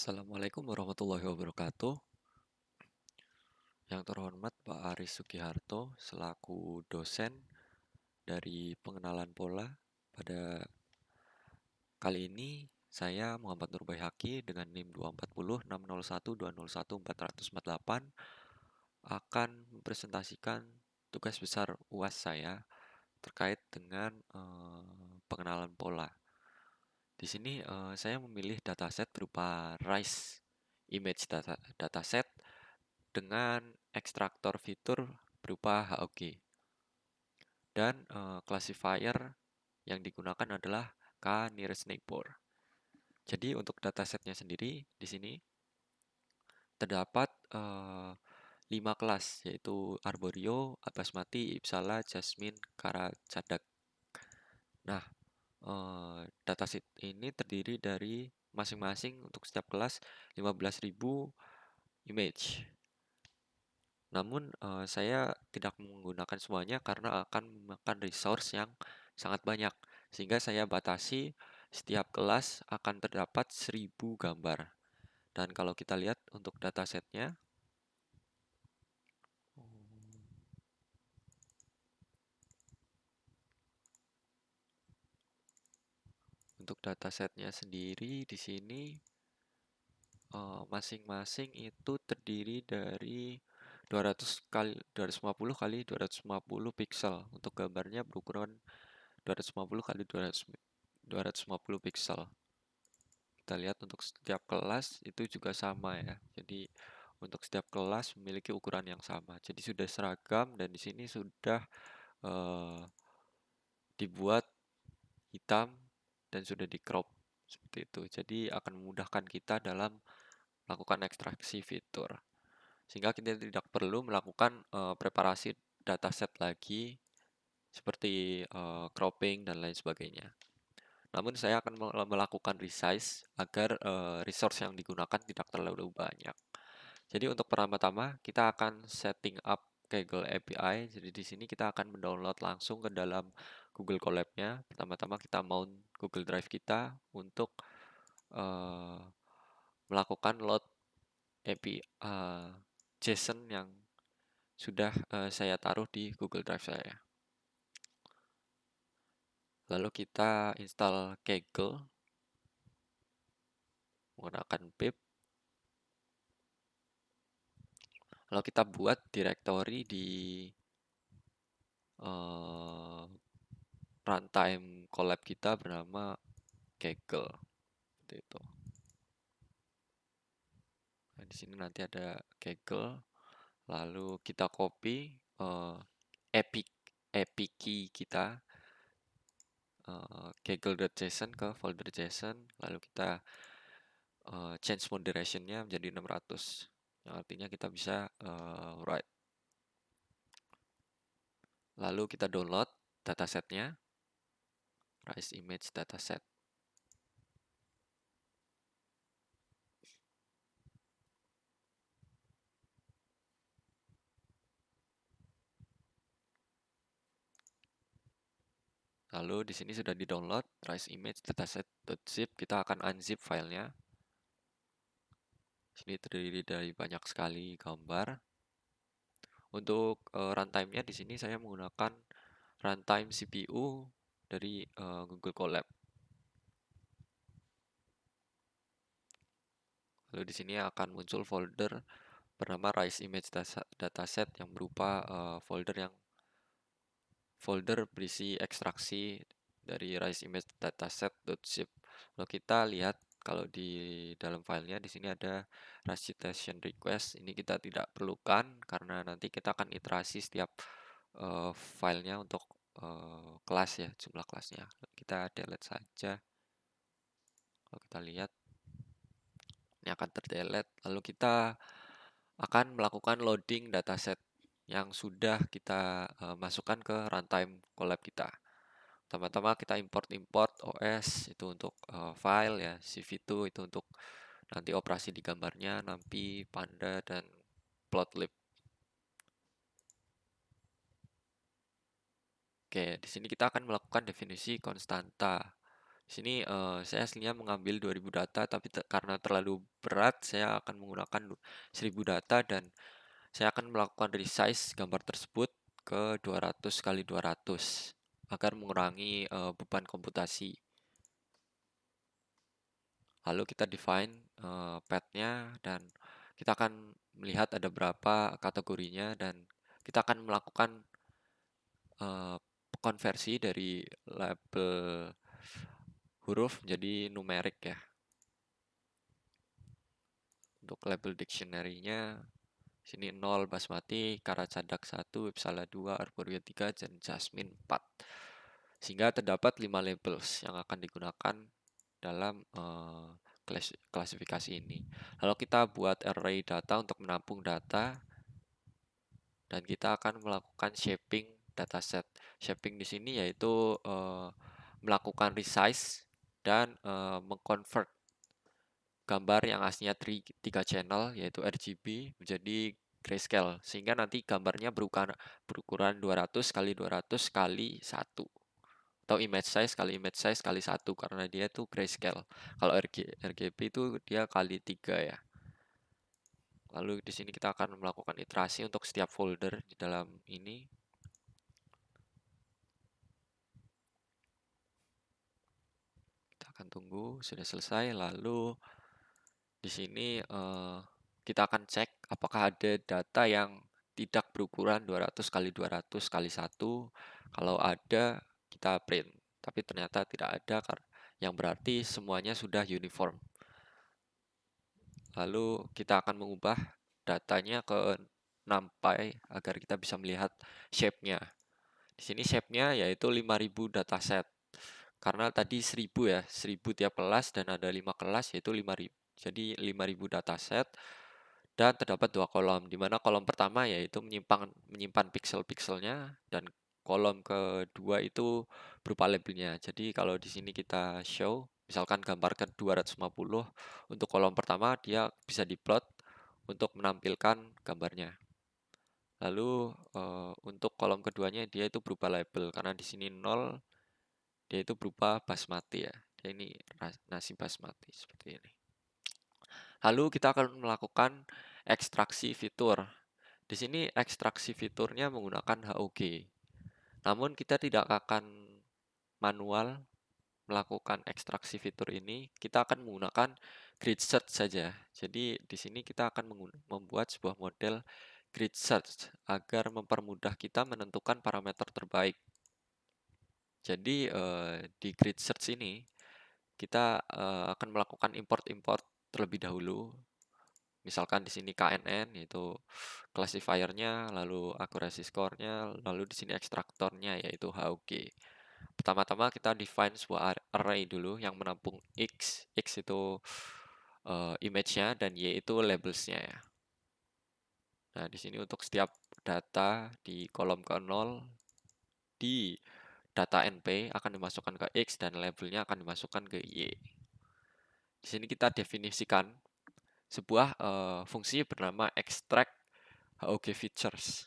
Assalamualaikum warahmatullahi wabarakatuh. Yang terhormat Pak Aris Sugiharto selaku dosen dari pengenalan pola. Pada kali ini saya Muhammad Nur Baihaqi dengan NIM 2406012014048 akan mempresentasikan tugas besar UAS saya terkait dengan pengenalan pola. Di sini saya memilih dataset berupa RISE image dataset dengan ekstraktor fitur berupa HOG. Dan classifier yang digunakan adalah k-nearest neighbor. Jadi untuk datasetnya sendiri di sini terdapat 5 kelas, yaitu Arborio, Basmati, Ipsala, Jasmine, Kara, Cadak. Nah, dataset ini terdiri dari masing-masing untuk setiap kelas 15.000 image. Namun saya tidak menggunakan semuanya karena akan memakan resource yang sangat banyak. Sehingga saya batasi setiap kelas akan terdapat 1000 gambar. Dan kalau kita lihat untuk datasetnya, untuk datasetnya sendiri di sini masing-masing itu terdiri dari 250 kali 250 pixel. Untuk gambarnya berukuran 250 kali 250 pixel. Kita lihat untuk setiap kelas itu juga sama ya. Jadi untuk setiap kelas memiliki ukuran yang sama. Jadi sudah seragam dan di sini sudah dibuat hitam dan sudah di crop seperti itu. Jadi akan memudahkan kita dalam melakukan ekstraksi fitur. Sehingga kita tidak perlu melakukan preparasi dataset lagi seperti cropping dan lain sebagainya. Namun saya akan melakukan resize agar resource yang digunakan tidak terlalu banyak. Jadi untuk pertama-tama kita akan setting up Kaggle API. Jadi di sini kita akan mendownload langsung ke dalam Google Colab-nya. Pertama-tama kita mount Google Drive kita untuk melakukan load API JSON yang sudah saya taruh di Google Drive saya. Lalu kita install Kaggle menggunakan pip. Lalu kita buat directory di runtime collab kita bernama Kaggle. Seperti itu. Nah, di sini nanti ada Kaggle. Lalu kita copy epic key kita kaggle.json ke folder JSON. Lalu kita change moderation-nya menjadi 600. Yang artinya kita bisa write. Lalu kita download datasetnya, Rise Image Dataset. Lalu di sini sudah di-download Rise Image Dataset.zip. Kita akan unzip filenya. Sini terdiri dari banyak sekali gambar. Untuk runtime-nya di sini saya menggunakan runtime CPU dari Google Colab. Lalu di sini akan muncul folder bernama Rise Image Dataset yang berupa folder berisi ekstraksi dari Rise Image Dataset.zip. Lalu kita lihat kalau di dalam filenya di sini ada recitation request. Ini kita tidak perlukan karena nanti kita akan iterasi setiap filenya untuk kelas ya, jumlah kelasnya. Kita delete saja. Kalau kita lihat ini akan terdelete. Lalu kita akan melakukan loading dataset yang sudah kita masukkan ke runtime Colab kita. Pertama-tama kita import OS itu untuk file ya, CV2 itu untuk nanti operasi di gambarnya, NumPy, Panda, dan Plotlib. Oke, di sini kita akan melakukan definisi konstanta. Sini saya aslinya mengambil 2000 data, tapi karena terlalu berat, saya akan menggunakan 1000 data dan saya akan melakukan resize gambar tersebut ke 200 kali 200 agar mengurangi beban komputasi. Lalu kita define path-nya dan kita akan melihat ada berapa kategorinya dan kita akan melakukan konversi dari label huruf jadi numerik ya. Untuk label dictionary-nya sini 0 basmati, karacadak 1, ipsala 2, arborio 3, dan jasmine 4. Sehingga terdapat 5 labels yang akan digunakan dalam klasifikasi ini. Lalu kita buat array data untuk menampung data dan kita akan melakukan shaping dataset. Shaping di sini yaitu melakukan resize dan mengconvert gambar yang aslinya 3 channel yaitu RGB menjadi grayscale sehingga nanti gambarnya berukuran 200 kali 200 kali 1 atau image size kali 1 karena dia itu grayscale. Kalau RGB itu dia kali 3 ya. Lalu di sini kita akan melakukan iterasi untuk setiap folder di dalam ini. Kita akan tunggu sudah selesai. Lalu di sini kita akan cek apakah ada data yang tidak berukuran 200 kali 200 kali 1. Kalau ada, kita print. Tapi ternyata tidak ada, yang berarti semuanya sudah uniform. Lalu kita akan mengubah datanya ke NumPy agar kita bisa melihat shape-nya. Di sini shape-nya yaitu 5000 dataset. Karena tadi 1000 ya, 1000 tiap kelas dan ada 5 kelas yaitu 5000. Jadi 5000 dataset dan terdapat 2 kolom, di mana kolom pertama yaitu menyimpan pixel-pixelnya dan kolom kedua itu berupa labelnya. Jadi kalau di sini kita show, misalkan gambar ke 250, untuk kolom pertama dia bisa diplot untuk menampilkan gambarnya. Lalu untuk kolom keduanya dia itu berupa label, karena di sini 0, dia itu berupa basmati ya. Dia ini nasi basmati seperti ini. Lalu kita akan melakukan ekstraksi fitur. Di sini ekstraksi fiturnya menggunakan HOG. Namun kita tidak akan manual melakukan ekstraksi fitur ini, kita akan menggunakan grid search saja. Jadi di sini kita akan membuat sebuah model grid search agar mempermudah kita menentukan parameter terbaik. Jadi di grid search ini kita akan melakukan import-import terlebih dahulu. Misalkan di sini KNN yaitu classifiernya, lalu accuracy score-nya, lalu di sini ekstraktornya yaitu HOG. Pertama-tama kita define sebuah array dulu yang menampung X. X itu image-nya dan Y itu labels-nya ya. Nah, di sini untuk setiap data di kolom ke-0 di data NP akan dimasukkan ke X dan labelnya akan dimasukkan ke Y. Di sini kita definisikan sebuah fungsi bernama extract HOG features,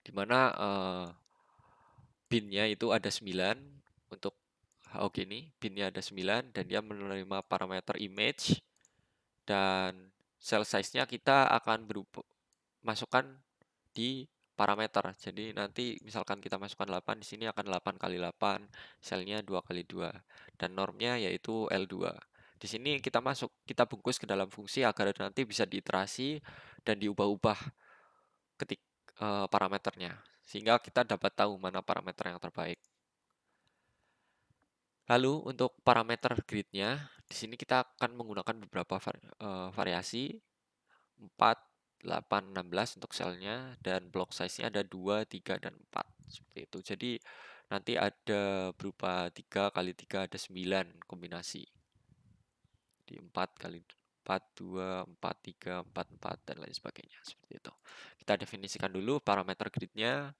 di mana bin-nya itu ada 9 untuk HOG ini, bin-nya ada 9 dan dia menerima parameter image dan cell size-nya kita akan masukkan di parameter. Jadi nanti misalkan kita masukkan 8, di sini akan 8 kali 8, selnya 2 kali 2 dan normnya yaitu L2. Di sini kita bungkus ke dalam fungsi agar nanti bisa diiterasi dan diubah-ubah ketik parameternya sehingga kita dapat tahu mana parameter yang terbaik. Lalu untuk parameter grid-nya, di sini kita akan menggunakan beberapa variasi 4, 8, 16 untuk selnya dan block size-nya ada 2, 3, dan 4 seperti itu. Jadi nanti ada berupa 3 kali 3 ada 9 kombinasi. Di 4 kali 4, 2, 4, 3, 4, 4, dan lain sebagainya. Seperti itu. Kita definisikan dulu parameter grid-nya.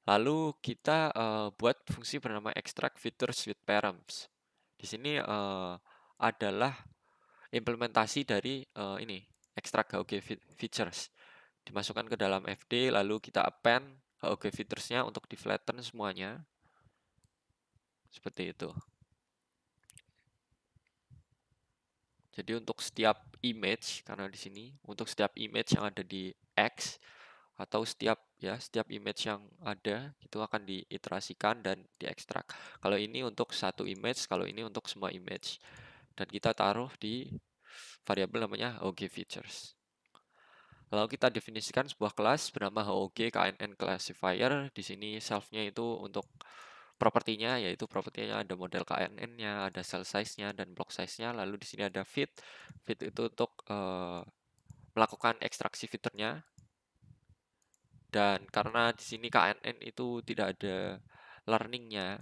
Lalu kita buat fungsi bernama extract features with params. Di sini adalah implementasi dari ini extract HOG features. Dimasukkan ke dalam FD, lalu kita append HOG features-nya untuk di flatten semuanya. Seperti itu. Jadi untuk setiap image, karena di sini untuk setiap image yang ada di X atau setiap image yang ada itu akan diiterasikan dan diekstrak. Kalau ini untuk satu image, kalau ini untuk semua image. Dan kita taruh di variabel namanya HOG_features. Lalu kita definisikan sebuah kelas bernama HOG KNN classifier. Di sini self-nya itu untuk propertinya, yaitu propertinya ada model KNN-nya, ada cell size-nya dan block size-nya. Lalu di sini ada fit. Fit itu untuk melakukan ekstraksi fiturnya. Dan karena di sini KNN itu tidak ada learning-nya,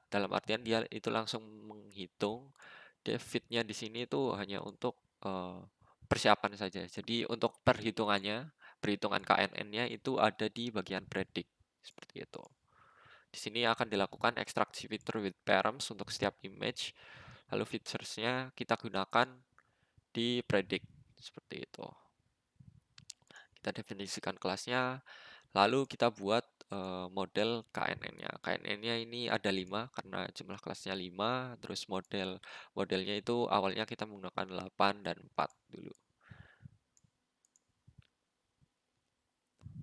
dalam artian dia itu langsung menghitung. Fit-nya di sini itu hanya untuk persiapan saja. Jadi untuk perhitungan KNN-nya itu ada di bagian predict. Seperti itu. Di sini akan dilakukan ekstraksi fitur with params untuk setiap image. Lalu features-nya kita gunakan di predict. Seperti itu. Kita definisikan kelasnya. Lalu kita buat model KNN-nya. KNN-nya ini ada 5 karena jumlah kelasnya 5. Terus modelnya itu awalnya kita menggunakan 8 dan 4 dulu.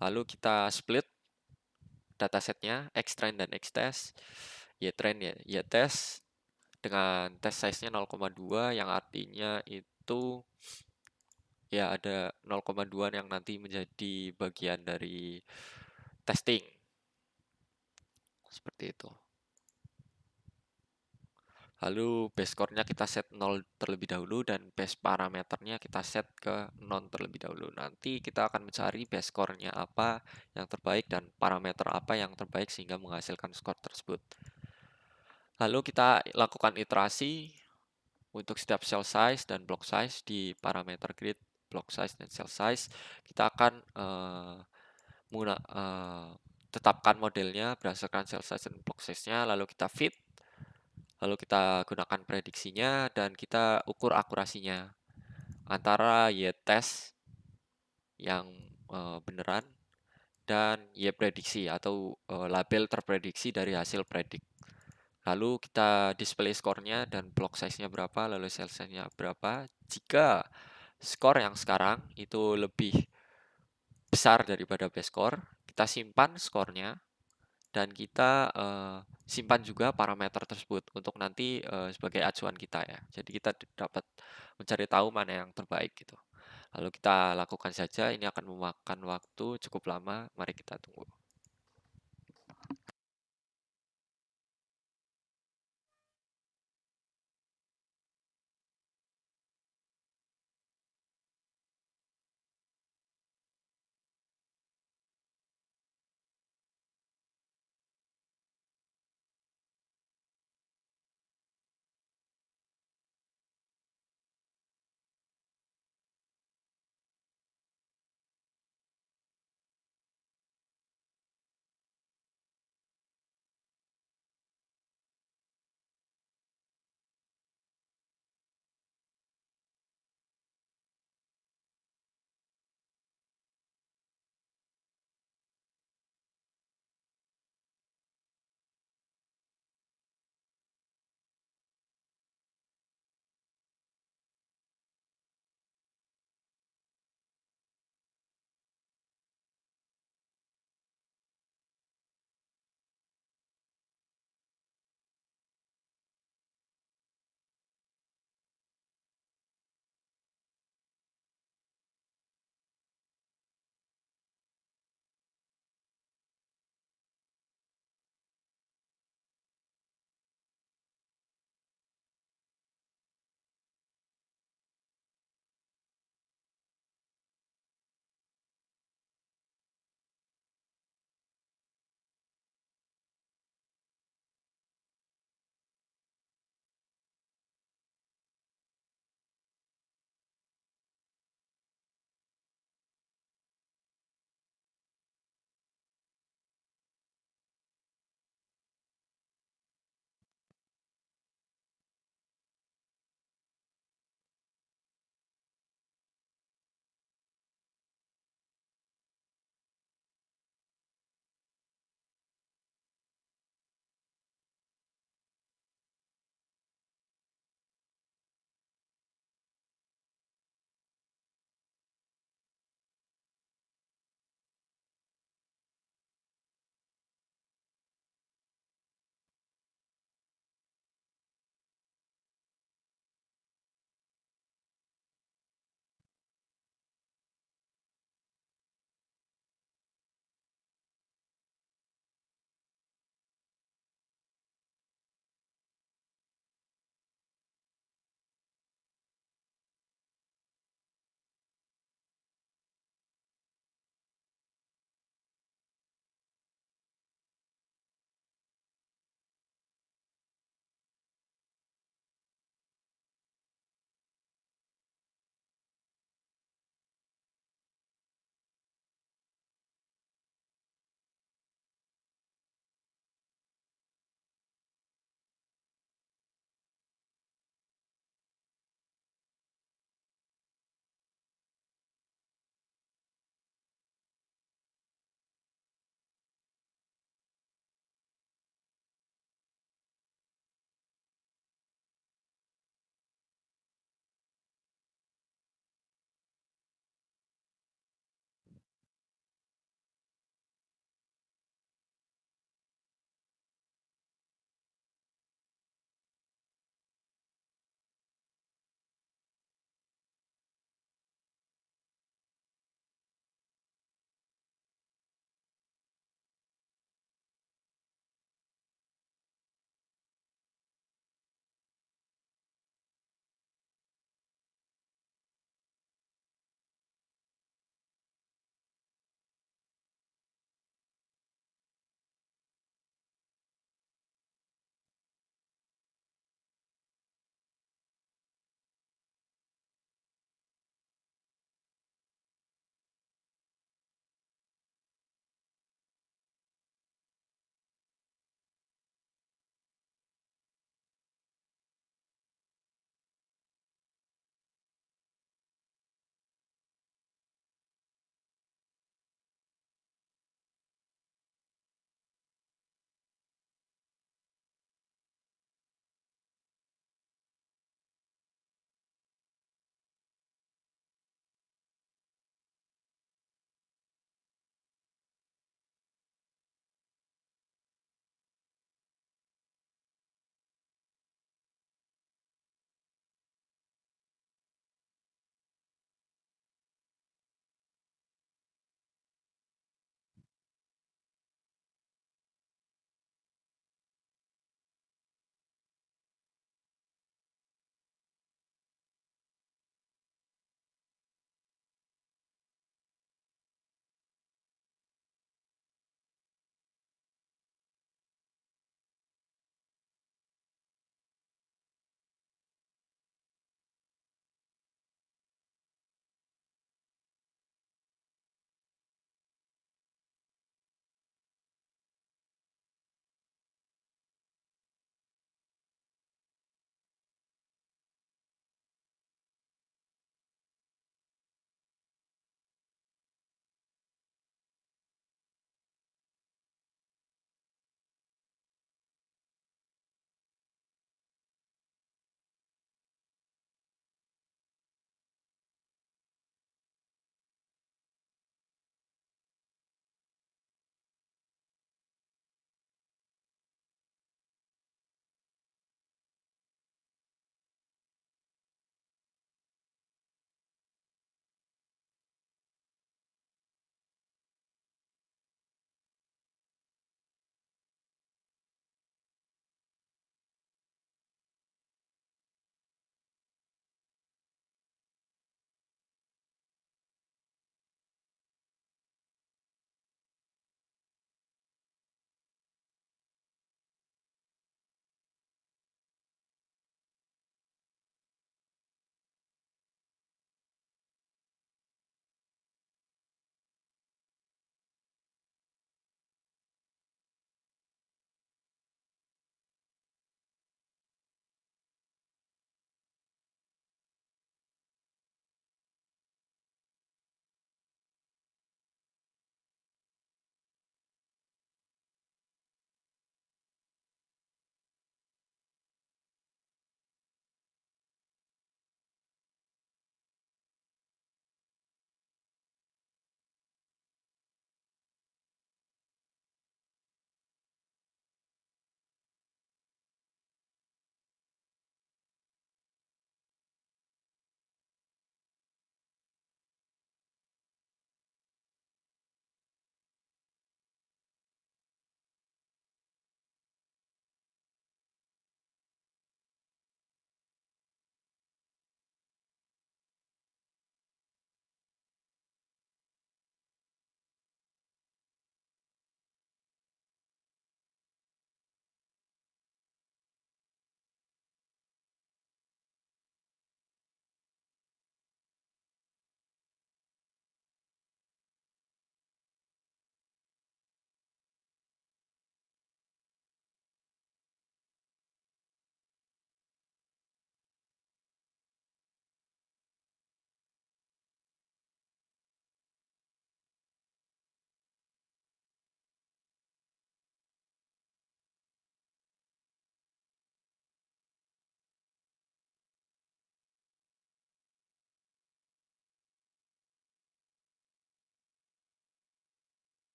Lalu kita split datasetnya xtrain dan xtest. Ytrain ya, ytest dengan test size-nya 0,2 yang artinya itu ya ada 0,2 yang nanti menjadi bagian dari testing. Seperti itu. Lalu base score-nya kita set 0 terlebih dahulu dan base parameternya kita set ke non terlebih dahulu. Nanti kita akan mencari base score-nya apa yang terbaik dan parameter apa yang terbaik sehingga menghasilkan skor tersebut. Lalu kita lakukan iterasi untuk setiap cell size dan block size di parameter grid, block size dan cell size. Kita akan tetapkan modelnya berdasarkan cell size dan block size-nya, lalu kita fit. Lalu kita gunakan prediksinya dan kita ukur akurasinya antara y-test yang beneran dan y-prediksi atau label terprediksi dari hasil predik. Lalu kita display skornya dan block size-nya berapa, lalu cell size-nya berapa. Jika skor yang sekarang itu lebih besar daripada base score, kita simpan skornya dan kita simpan juga parameter tersebut untuk nanti sebagai acuan kita ya. Jadi kita dapat mencari tahu mana yang terbaik gitu. Lalu kita lakukan saja, ini akan memakan waktu cukup lama, mari kita tunggu.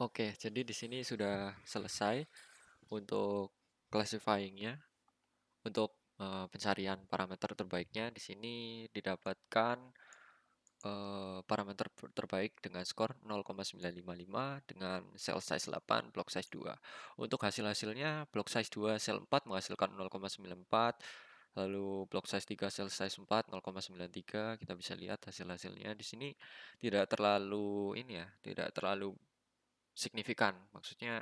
Oke, jadi di sini sudah selesai untuk classifying-nya. Untuk pencarian parameter terbaiknya di sini didapatkan parameter terbaik dengan skor 0,955 dengan cell size 8, block size 2. Untuk hasil-hasilnya, block size 2 cell 4 menghasilkan 0,94, lalu block size 3 cell size 4 0,93. Kita bisa lihat hasil-hasilnya di sini tidak terlalu ini ya, tidak terlalu signifikan. Maksudnya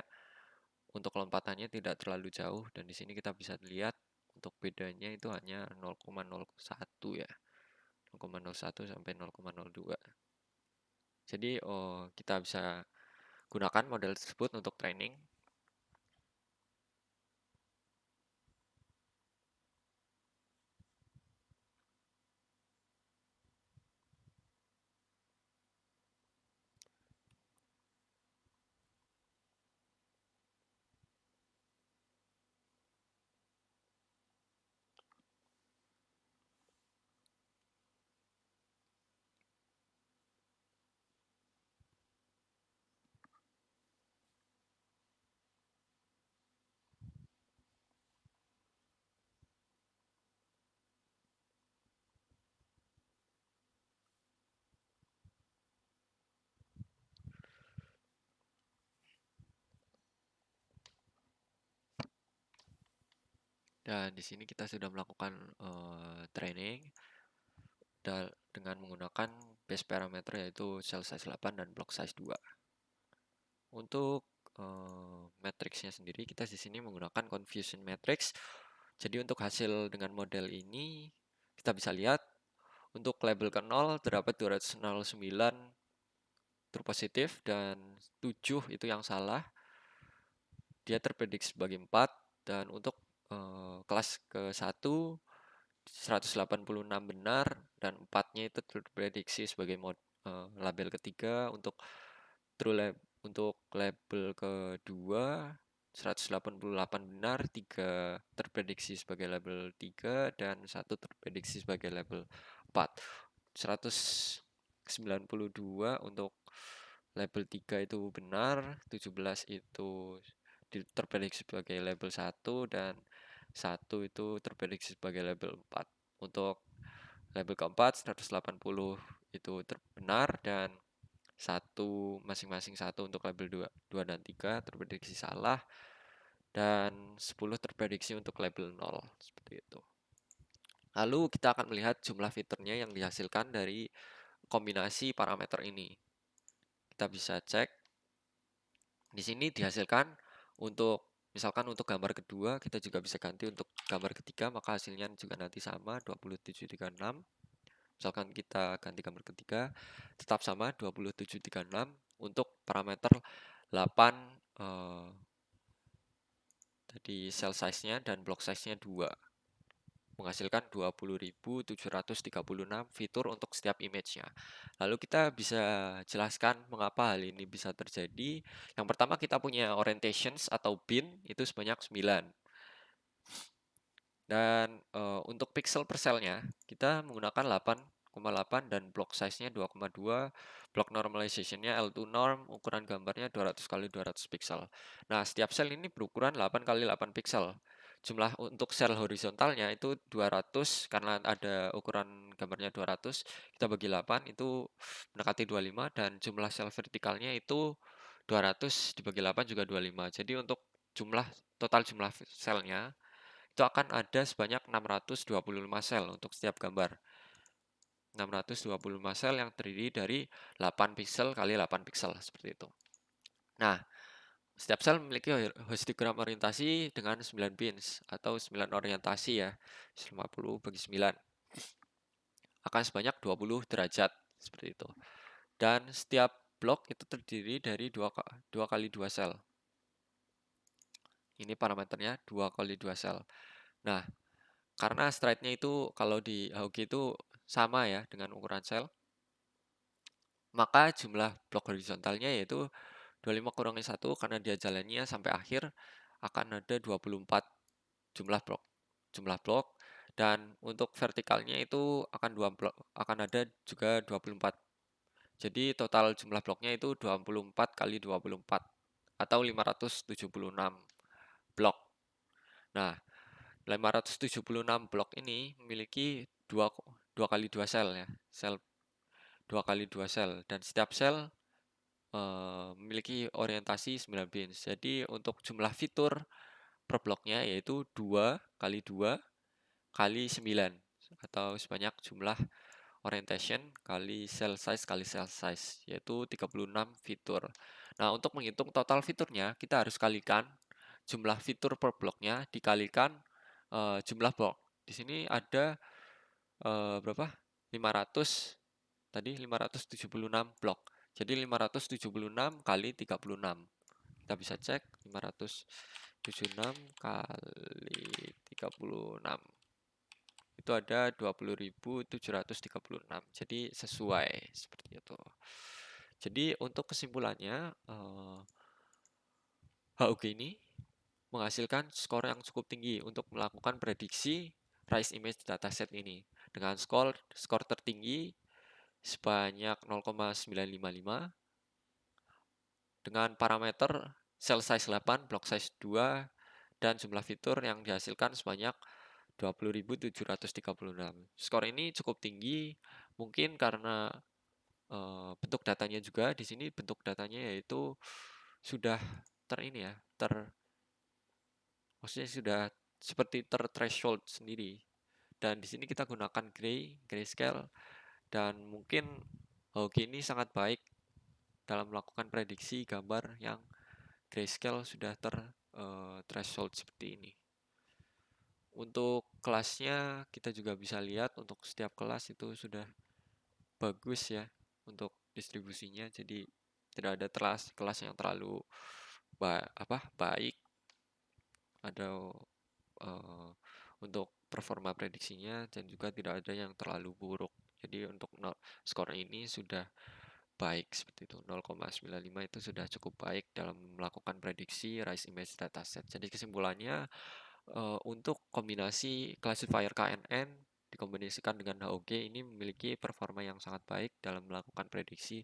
untuk lompatannya tidak terlalu jauh dan di sini kita bisa lihat untuk bedanya itu hanya 0,01 ya. 0,01 sampai 0,02. Jadi kita bisa gunakan model tersebut untuk training. Dan di sini kita sudah melakukan training dengan menggunakan base parameter yaitu cell size 8 dan block size 2. Untuk matriksnya sendiri kita di sini menggunakan confusion matrix. Jadi untuk hasil dengan model ini kita bisa lihat untuk label ke 0 terdapat 209 true positif dan 7 itu yang salah. Dia terprediksi sebagai 4 dan untuk kelas ke-1 186 benar dan 4-nya itu terprediksi sebagai label ketiga. Untuk label kedua 188 benar, 3 terprediksi sebagai label 3 dan 1 terprediksi sebagai label 4. 192 untuk label 3 itu benar, 17 itu terprediksi sebagai label 1 dan 1 itu terprediksi sebagai label 4. Untuk label keempat 180 itu benar dan masing-masing 1 untuk label 2 dan 3 terprediksi salah dan 10 terprediksi untuk label 0 seperti itu. Lalu kita akan melihat jumlah fiturnya yang dihasilkan dari kombinasi parameter ini. Kita bisa cek di sini dihasilkan untuk misalkan untuk gambar kedua kita juga bisa ganti untuk gambar ketiga, maka hasilnya juga nanti sama 2736. Misalkan kita ganti gambar ketiga tetap sama 2736 untuk parameter 8 tadi cell size-nya dan block size-nya 2 menghasilkan 20.736 fitur untuk setiap image-nya. Lalu kita bisa jelaskan mengapa hal ini bisa terjadi. Yang pertama kita punya orientations atau bin itu sebanyak 9. Dan untuk pixel per cell-nya kita menggunakan 8,8 dan block size-nya 2,2. Block normalization-nya L2 norm, ukuran gambarnya 200 kali 200 pixel. Nah, setiap sel ini berukuran 8 kali 8 pixel. Jumlah untuk sel horizontalnya itu 200 karena ada ukuran gambarnya 200, kita bagi 8 itu mendekati 25 dan jumlah sel vertikalnya itu 200 dibagi 8 juga 25. Jadi untuk total jumlah selnya itu akan ada sebanyak 625 sel untuk setiap gambar. 625 sel yang terdiri dari 8 pixel kali 8 pixel seperti itu. Nah, setiap sel memiliki histogram orientasi dengan 9 pins atau 9 orientasi ya. 50 bagi 9. Akan sebanyak 20 derajat seperti itu. Dan setiap blok itu terdiri dari 2 kali 2 sel. Ini parameternya 2 kali 2 sel. Nah, karena stride-nya itu kalau di HOG itu sama ya dengan ukuran sel, maka jumlah blok horizontalnya yaitu 25 kurangi 1 karena dia jalannya sampai akhir akan ada 24 jumlah blok dan untuk vertikalnya itu akan ada juga 24 Jadi total jumlah bloknya itu 24 kali 24 atau 576 blok. Nah, 576 blok ini memiliki dua kali dua sel ya, sel 2 kali 2 sel, dan setiap sel memiliki orientasi 9 bins. Jadi untuk jumlah fitur per bloknya yaitu 2 kali 2 kali 9 atau sebanyak jumlah orientation kali cell size yaitu 36 fitur. Nah, untuk menghitung total fiturnya kita harus kalikan jumlah fitur per bloknya dikalikan jumlah blok. Di sini ada berapa? 500 tadi 576 blok. Jadi 576 kali 36. Kita bisa cek 576 kali 36. Itu ada 20.736. Jadi sesuai seperti itu. Jadi untuk kesimpulannya HUG ini menghasilkan skor yang cukup tinggi untuk melakukan prediksi Rise Image Dataset ini dengan skor tertinggi sebanyak 0,955 dengan parameter cell size 8, block size 2, dan jumlah fitur yang dihasilkan sebanyak 20.736. Skor ini cukup tinggi mungkin karena bentuk datanya juga. Di sini bentuk datanya yaitu sudah ini ya, maksudnya sudah seperti threshold sendiri. Dan di sini kita gunakan grayscale, dan mungkin HOG ini sangat baik dalam melakukan prediksi gambar yang grayscale sudah threshold seperti ini. Untuk kelasnya kita juga bisa lihat untuk setiap kelas itu sudah bagus ya untuk distribusinya, jadi tidak ada kelas yang terlalu baik atau untuk performa prediksinya, dan juga tidak ada yang terlalu buruk. Jadi untuk skor ini sudah baik seperti itu. 0,95 itu sudah cukup baik dalam melakukan prediksi Rise Image Dataset. Jadi kesimpulannya untuk kombinasi classifier KNN dikombinasikan dengan HOG ini memiliki performa yang sangat baik dalam melakukan prediksi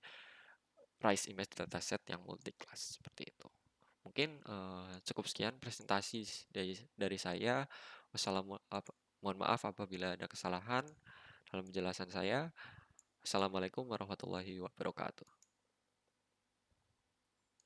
Rise Image Dataset yang multi class seperti itu. Mungkin cukup sekian presentasi dari saya. Mohon maaf apabila ada kesalahan dalam penjelasan saya. Assalamualaikum warahmatullahi wabarakatuh.